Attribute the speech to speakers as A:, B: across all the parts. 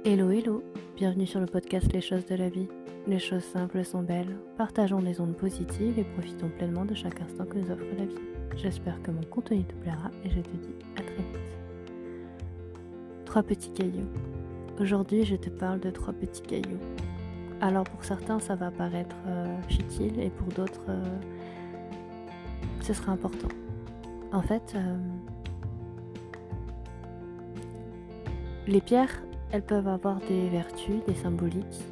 A: Hello hello, bienvenue sur le podcast Les choses de la vie. Les choses simples sont belles, partageons les ondes positives et profitons pleinement de chaque instant que nous offre la vie. J'espère que mon contenu te plaira et je te dis à très vite. 3 petits cailloux. Aujourd'hui je te parle de 3 petits cailloux. Alors pour certains ça va paraître futile et pour d'autres ce sera important. En fait, les pierres, elles peuvent avoir des vertus, des symboliques,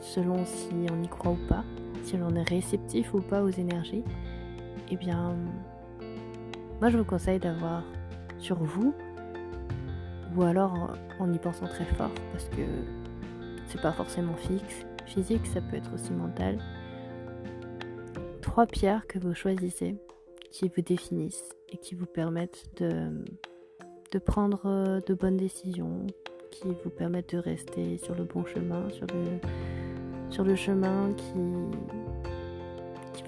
A: selon si on y croit ou pas, si l'on est réceptif ou pas aux énergies. Eh bien, moi je vous conseille d'avoir sur vous, ou alors en y pensant très fort, parce que c'est pas forcément physique, ça peut être aussi mental. 3 pierres que vous choisissez, qui vous définissent et qui vous permettent de prendre de bonnes décisions, qui vous permettent de rester sur le bon chemin, sur le chemin qui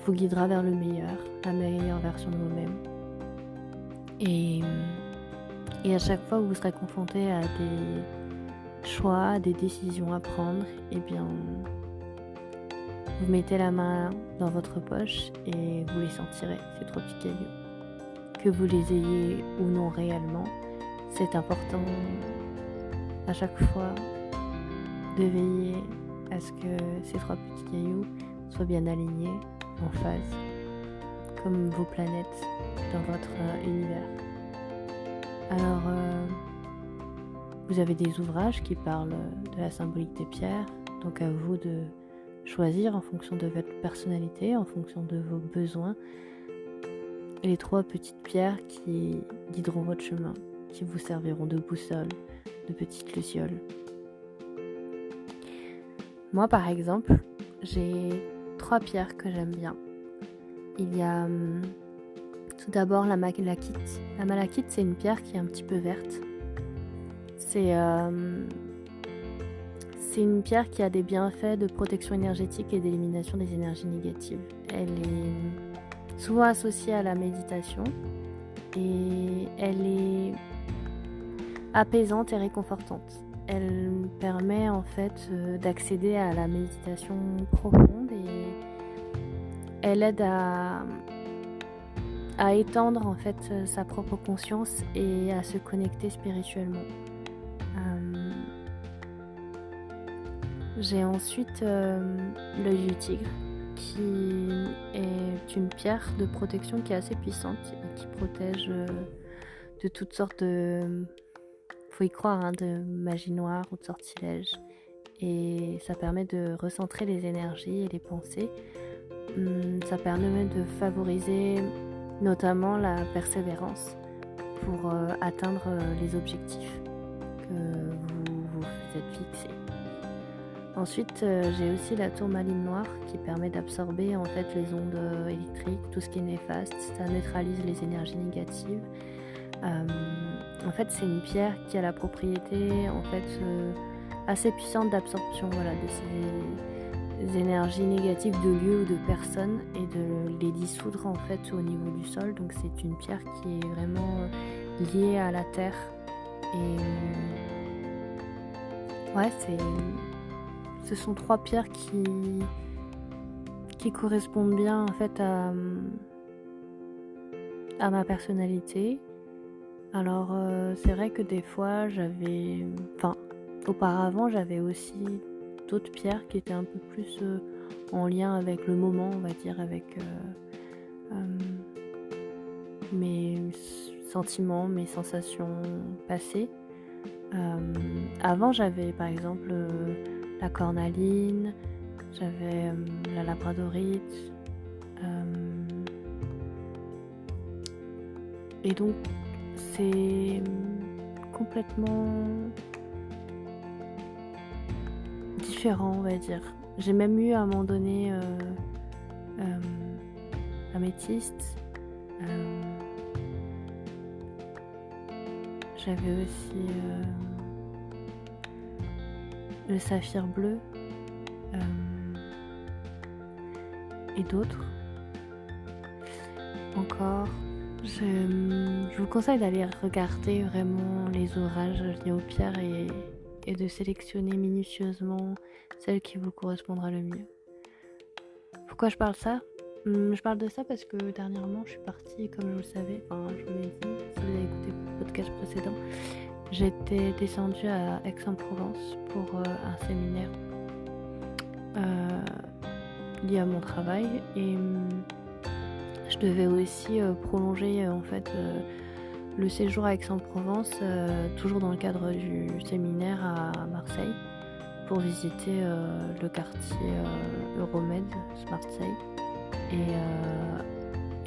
A: vous guidera vers le meilleur, la meilleure version de vous-même. Et à chaque fois où vous serez confronté à des choix, à des décisions à prendre, eh bien, vous mettez la main dans votre poche et vous les sentirez, ces 3 petits cailloux. Que vous les ayez ou non réellement, c'est important à chaque fois de veiller à ce que ces 3 petits cailloux soient bien alignés, en phase, comme vos planètes dans votre univers. Alors, vous avez des ouvrages qui parlent de la symbolique des pierres, donc à vous de choisir en fonction de votre personnalité, en fonction de vos besoins, les 3 petites pierres qui guideront votre chemin, qui vous serviront de boussole, de petites lucioles. Moi par exemple, j'ai 3 pierres que j'aime bien. Il y a tout d'abord la malachite. La malachite, c'est une pierre qui est un petit peu verte. C'est une pierre qui a des bienfaits de protection énergétique et d'élimination des énergies négatives. Elle est souvent associée à la méditation et elle est apaisante et réconfortante. Elle permet en fait d'accéder à la méditation profonde et elle aide à étendre en fait sa propre conscience et à se connecter spirituellement. J'ai ensuite l'œil du tigre qui est une pierre de protection qui est assez puissante et qui protège de toutes sortes de, faut y croire, de magie noire ou de sortilèges, et ça permet de recentrer les énergies et les pensées. Ça permet de favoriser notamment la persévérance pour atteindre les objectifs que vous vous êtes fixés. Ensuite, j'ai aussi la tourmaline noire qui permet d'absorber en fait les ondes électriques, tout ce qui est néfaste, ça neutralise les énergies négatives. En fait, c'est une pierre qui a la propriété en fait assez puissante d'absorption, de ces énergies négatives de lieux ou de personnes et de les dissoudre en fait au niveau du sol. Donc c'est une pierre qui est vraiment liée à la terre et ce sont 3 pierres qui correspondent bien en fait à ma personnalité. Alors c'est vrai que des fois auparavant j'avais aussi d'autres pierres qui étaient un peu plus en lien avec le moment, on va dire, avec mes sentiments, mes sensations passées. Avant j'avais par exemple la cornaline, j'avais la labradorite, et donc c'est complètement différent, on va dire. J'ai même eu à un moment donné l'améthyste, j'avais aussi le saphir bleu et d'autres encore. Je vous conseille d'aller regarder vraiment les ouvrages liés aux pierres et et de sélectionner minutieusement celle qui vous correspondra le mieux. Pourquoi je parle ça ? Je parle de ça parce que dernièrement je suis partie, comme je vous le savais, je vous l'ai dit, si vous avez écouté le podcast précédent, j'étais descendue à Aix-en-Provence pour un séminaire lié à mon travail et je devais aussi prolonger le séjour à Aix-en-Provence, toujours dans le cadre du séminaire à Marseille, pour visiter le quartier Euromed, Marseille.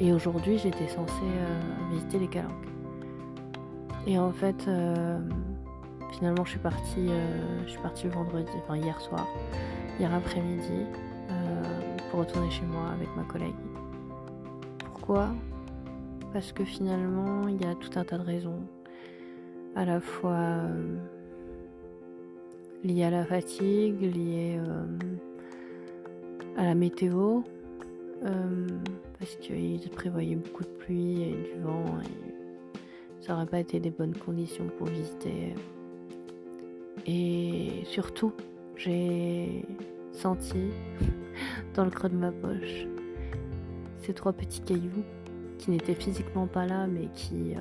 A: Et aujourd'hui, j'étais censée visiter les Calanques. Et en fait, finalement, je suis partie le vendredi, hier après-midi, pour retourner chez moi avec ma collègue. Pourquoi ? Parce que finalement, il y a tout un tas de raisons, à la fois liées à la fatigue, liées à la météo, parce qu'ils prévoyaient beaucoup de pluie et du vent, et ça n'aurait pas été des bonnes conditions pour visiter. Et surtout, j'ai senti dans le creux de ma poche ces 3 petits cailloux qui n'étaient physiquement pas là, mais qui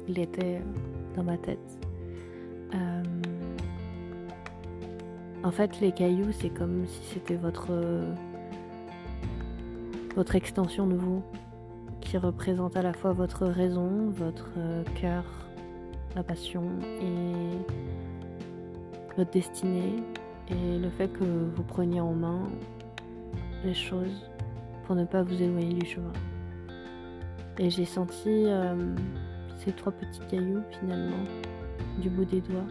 A: l'étaient dans ma tête. En fait, les cailloux, c'est comme si c'était votre extension de vous, qui représente à la fois votre raison, votre cœur, la passion et votre destinée, et le fait que vous preniez en main les choses pour ne pas vous éloigner du chemin. Et j'ai senti ces 3 petits cailloux finalement du bout des doigts,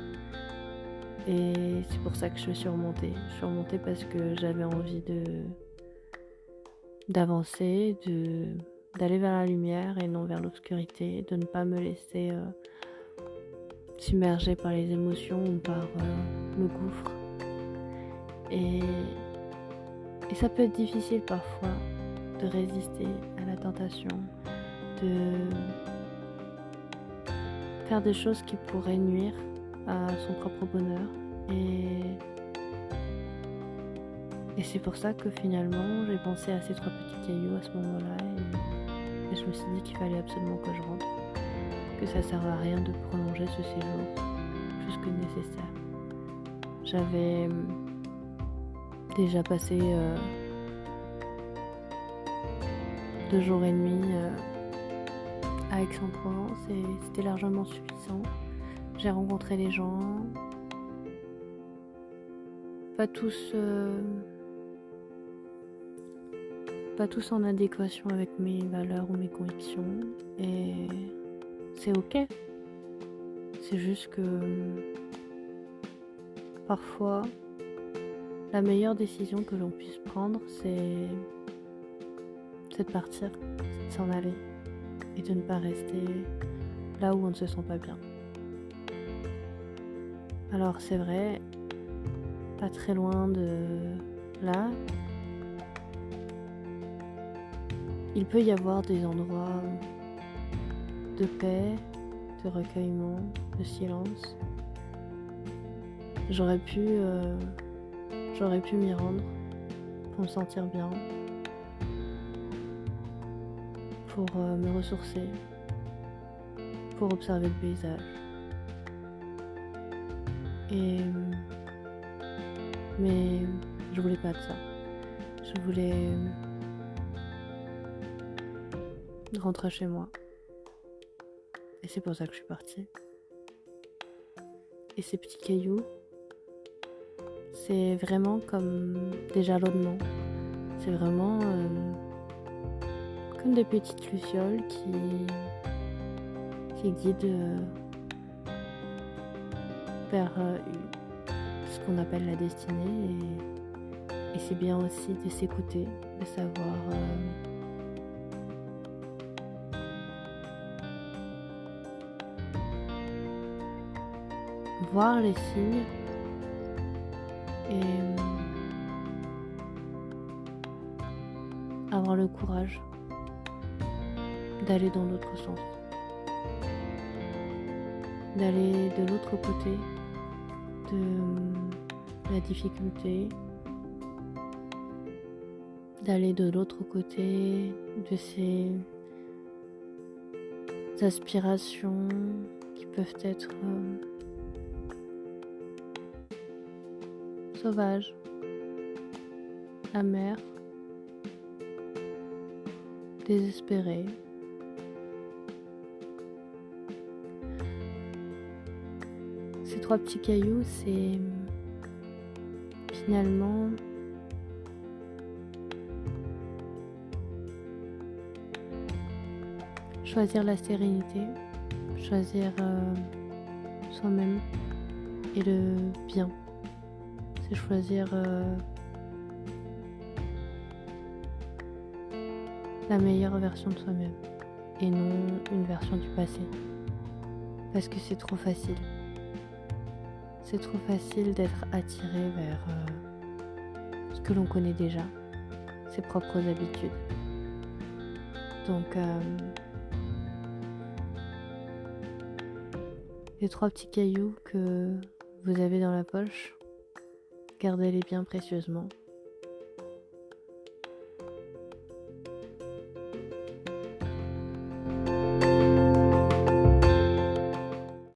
A: et c'est pour ça que je suis remontée. Je suis remontée parce que j'avais envie d'avancer, d'aller vers la lumière et non vers l'obscurité, de ne pas me laisser submerger par les émotions ou par le gouffre. Et ça peut être difficile parfois de résister à la tentation, de faire des choses qui pourraient nuire à son propre bonheur. Et c'est pour ça que finalement j'ai pensé à ces 3 petits cailloux à ce moment-là, et je me suis dit qu'il fallait absolument que je rentre, que ça servait à rien de prolonger ce séjour plus que nécessaire. J'avais déjà passé 2 jours et demi à Aix-en-Provence et c'était largement suffisant. J'ai rencontré les gens, pas tous en adéquation avec mes valeurs ou mes convictions, et c'est ok. C'est juste que parfois la meilleure décision que l'on puisse prendre, c'est de partir, c'est de s'en aller et de ne pas rester là où on ne se sent pas bien. Alors c'est vrai, pas très loin de là, il peut y avoir des endroits de paix, de recueillement, de silence. J'aurais pu m'y rendre pour me sentir bien, pour me ressourcer, pour observer le paysage. Mais je voulais pas de ça. Je voulais rentrer chez moi. Et c'est pour ça que je suis partie. Et ces petits cailloux, c'est vraiment comme des jalonnements. C'est vraiment comme des petites lucioles qui guident vers ce qu'on appelle la destinée. Et c'est bien aussi de s'écouter, de savoir voir les signes et avoir le courage d'aller dans l'autre sens, d'aller de l'autre côté de la difficulté, d'aller de l'autre côté de ces aspirations qui peuvent être sauvages, amères, désespérées. Ces 3 petits cailloux, c'est finalement choisir la sérénité, choisir soi-même et le bien. C'est choisir la meilleure version de soi-même et non une version du passé. Parce que c'est trop facile. C'est trop facile d'être attiré vers ce que l'on connaît déjà, ses propres habitudes. Donc, les 3 petits cailloux que vous avez dans la poche, gardez-les bien précieusement